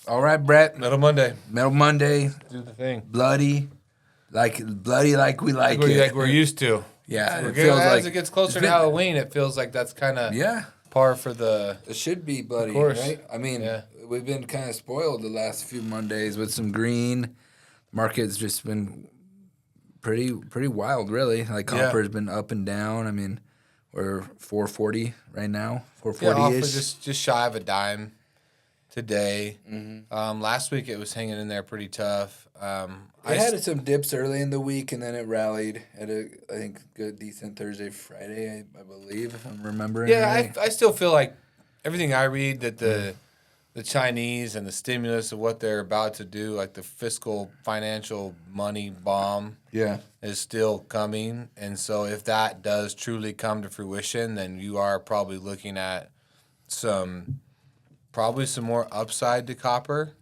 All right, Brett. Metal Monday. Metal Monday. Do the thing. Bloody like we like it. Like we're used to. Yeah, So it feels as like it gets closer to Halloween, it feels like that's kind of par for the. It should be bloody, course. right? I mean, we've been kind of spoiled the last few Mondays with some green. Market's just been pretty wild, really. Like copper's been up and down. I mean, we're 440 right now, 440-ish. Just shy of a dime today. Last week it was hanging in there pretty tough. I had some dips early in the week, and then it rallied at I think, good, decent Thursday, Friday, I believe, if I'm remembering right. I still feel like everything I read that the Chinese and the stimulus of what they're about to do, like the fiscal financial money bomb, is still coming. And so if that does truly come to fruition, then you are probably looking at probably some more upside to copper.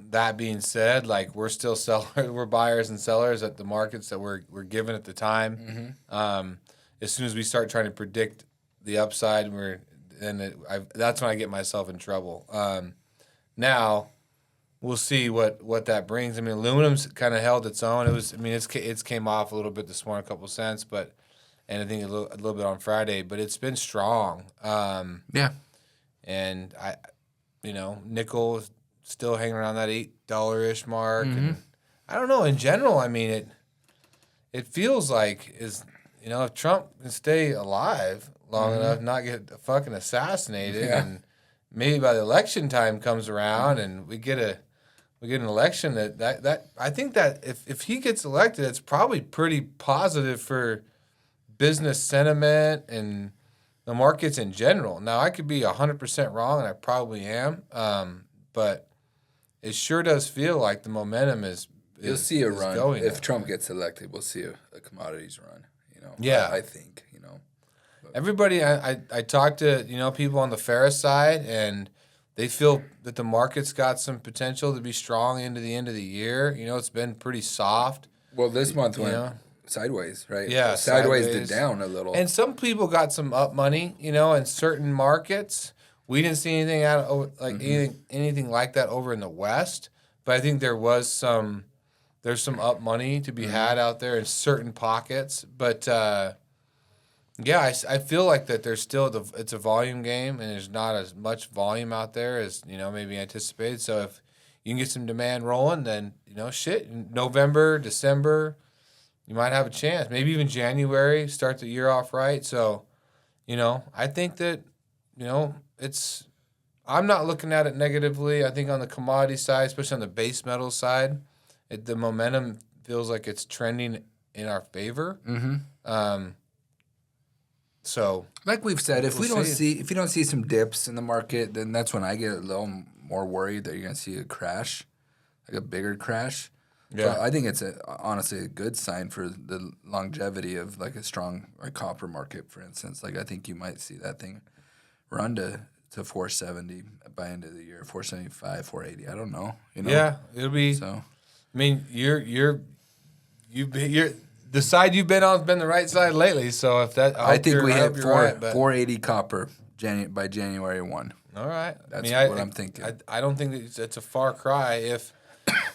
That being said, like we're still we're buyers and sellers at the markets that we're given at the time. As soon as we start trying to predict the upside, that's when I get myself in trouble. Now we'll see what that brings. I mean, aluminum's kind of held its own. It's came off a little bit this morning, a couple cents, and I think a little bit on Friday, but it's been strong. And nickel is still hanging around that $8-ish mark. And I don't know. In general, I mean, it feels like if Trump can stay alive long enough, not get fucking assassinated, and maybe by the election time comes around and we get an election that I think that if he gets elected, it's probably pretty positive for business sentiment and the markets in general. Now, I could be 100% wrong, and I probably am, but it sure does feel like the momentum is You'll see a run. Going if Trump gets elected, we'll see a commodities run. I think. Everybody, I talk to people on the ferrous side, and they feel that the market's got some potential to be strong into the end of the year. It's been pretty soft. Well, this month went sideways, right? Yeah, sideways to down a little. And some people got some up money, in certain markets. We didn't see anything anything like that over in the West, but I think there's some up money to be had out there in certain pockets. But I feel like that there's still it's a volume game, and there's not as much volume out there as maybe anticipated. So if you can get some demand rolling, then November, December, you might have a chance. Maybe even January, start the year off right. So, I think that I'm not looking at it negatively. I think on the commodity side, especially on the base metal side, the momentum feels like it's trending in our favor. So, like we've said, if you don't see some dips in the market, then that's when I get a little more worried that you're going to see a crash, like a bigger crash. Yeah, but I think it's honestly a good sign for the longevity of like a strong copper market, for instance. Like I think you might see that thing run to 470 by end of the year, 475, 480. I don't know. Yeah, it'll be. So, I mean, you're the side you've been on has been the right side lately. So if that, I think we hit 480 copper by January 1. All right, that's what I'm thinking. I don't think it's a far cry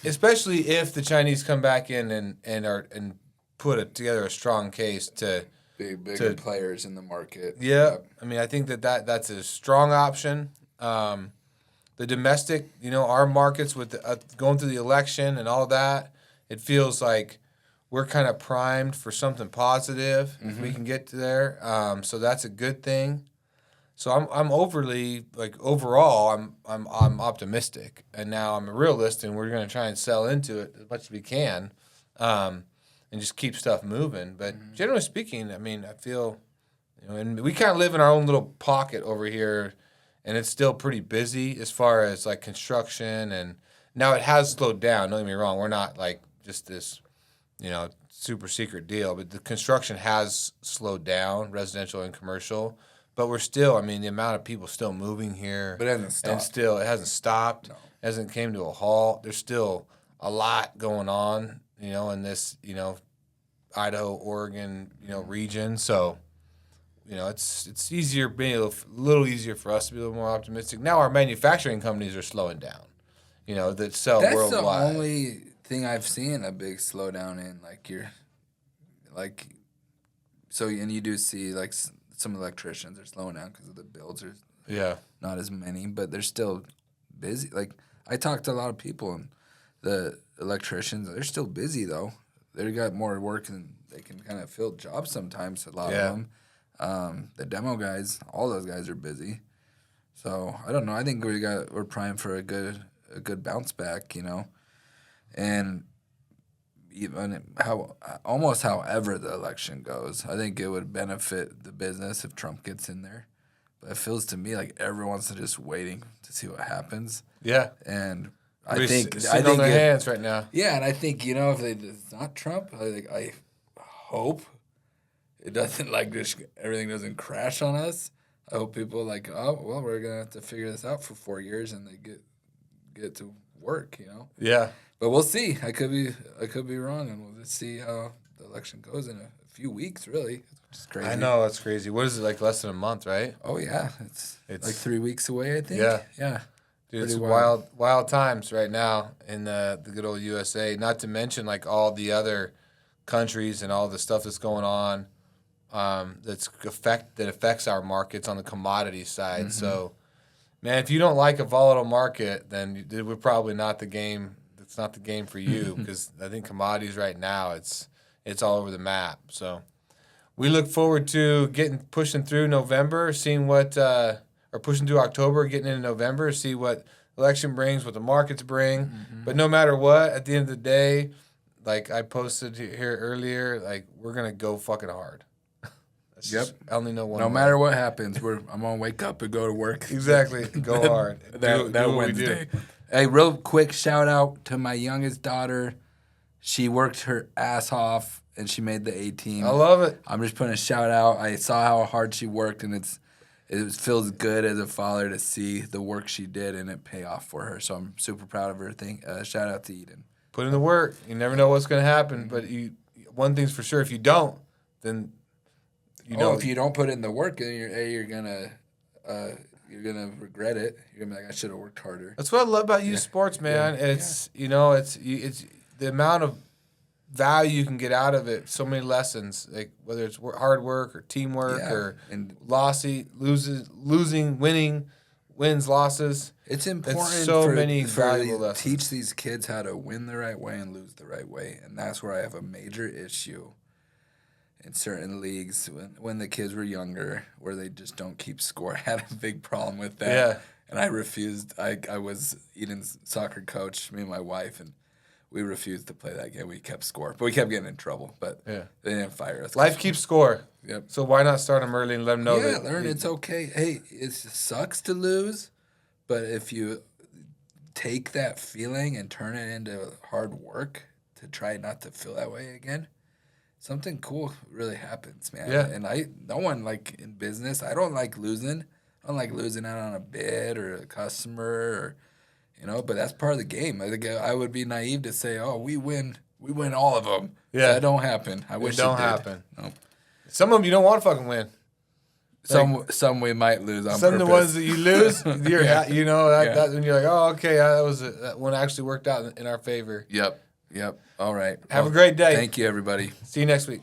especially if the Chinese come back in and put together a strong case to bigger players in the market. Yeah, I mean, I think that's a strong option. The domestic, our markets with going through the election and all that, it feels like we're kind of primed for something positive if we can get to there. So that's a good thing. So I'm overly overall I'm optimistic, and now I'm a realist, and we're going to try and sell into it as much as we can, and just keep stuff moving. But generally speaking, I mean, I feel, and we kind of live in our own little pocket over here, and it's still pretty busy as far as like construction, and now it has slowed down. Don't get me wrong, we're not like just this, super secret deal, but the construction has slowed down, residential and commercial. But we're still, I mean, the amount of people still moving here. But it hasn't stopped. And still, it hasn't stopped. No. It hasn't came to a halt. There's still a lot going on, in this, Idaho, Oregon, region. So, it's easier, being a little easier for us to be a little more optimistic. Now our manufacturing companies are slowing down, that sell worldwide. That's the only thing I've seen a big slowdown in. And you do see like some electricians are slowing down because of the builds are not as many, but they're still busy. Like I talked to a lot of people, and the electricians, they're still busy though. They got more work and they can kind of fill jobs sometimes. A lot of them. The demo guys, all those guys are busy. So I don't know. I think we're primed for a good bounce back, and even however the election goes, I think it would benefit the business if Trump gets in there. But it feels to me like everyone's just waiting to see what happens. Yeah, and I think on their hands right now. Yeah, and I think if it's not Trump, I hope it doesn't everything doesn't crash on us. I hope people we're gonna have to figure this out for 4 years and they get to work, Yeah. But we'll see. I could be wrong, and we'll just see how the election goes in a few weeks. Really, it's crazy. I know, it's crazy. What is it, like less than a month, right? Oh yeah, it's like 3 weeks away. I think. Yeah. Dude, it's wild times right now in the good old USA. Not to mention like all the other countries and all the stuff that's going on that affects our markets on the commodity side. Mm-hmm. So, man, if you don't like a volatile market, then we're probably not the game. It's not the game for you, because I think commodities right now it's all over the map. So we look forward to pushing through November, seeing what or pushing through October, getting into November, see what election brings, what the markets bring. Mm-hmm. But no matter what, at the end of the day, like I posted here earlier, like we're gonna go fucking hard. I only know one. No matter what happens, I'm gonna wake up and go to work. Exactly, go hard. that Wednesday. Hey, real quick shout out to my youngest daughter. She worked her ass off and she made the A team. I love it. I'm just putting a shout out. I saw how hard she worked, and it feels good as a father to see the work she did and it pay off for her. So I'm super proud of her. Shout out to Eden. Put in the work. You never know what's going to happen, but one thing's for sure: if you don't, then if you don't put in the work, then you're gonna regret it. You're gonna be like, I should have worked harder. That's what I love about youth sports, man. Yeah. It's the amount of value you can get out of it. So many lessons, like whether it's hard work or teamwork or losing, winning, wins, losses. It's important to teach these kids how to win the right way and lose the right way, and that's where I have a major issue in certain leagues when the kids were younger, where they just don't keep score. I had a big problem with that. Yeah. And I refused. I was Eden's soccer coach, me and my wife, and we refused to play that game. We kept score. But we kept getting in trouble. But they didn't fire us. Life keeps score. Yep. So why not start them early and let them know that? Yeah, learn it's okay. Hey, it sucks to lose, but if you take that feeling and turn it into hard work to try not to feel that way again, something cool really happens, man. Yeah. And no one, in business, I don't like losing. I don't like losing out on a bid or a customer but that's part of the game. I think I would be naive to say, oh, we win all of them. Yeah. That don't happen. I wish it don't did. happen. No. Some of them you don't want to fucking win. Some we might lose on some purpose. Of the ones that you lose, when you're like, oh, okay, that one actually worked out in our favor. Yep. All right. Have a great day. Thank you, everybody. See you next week.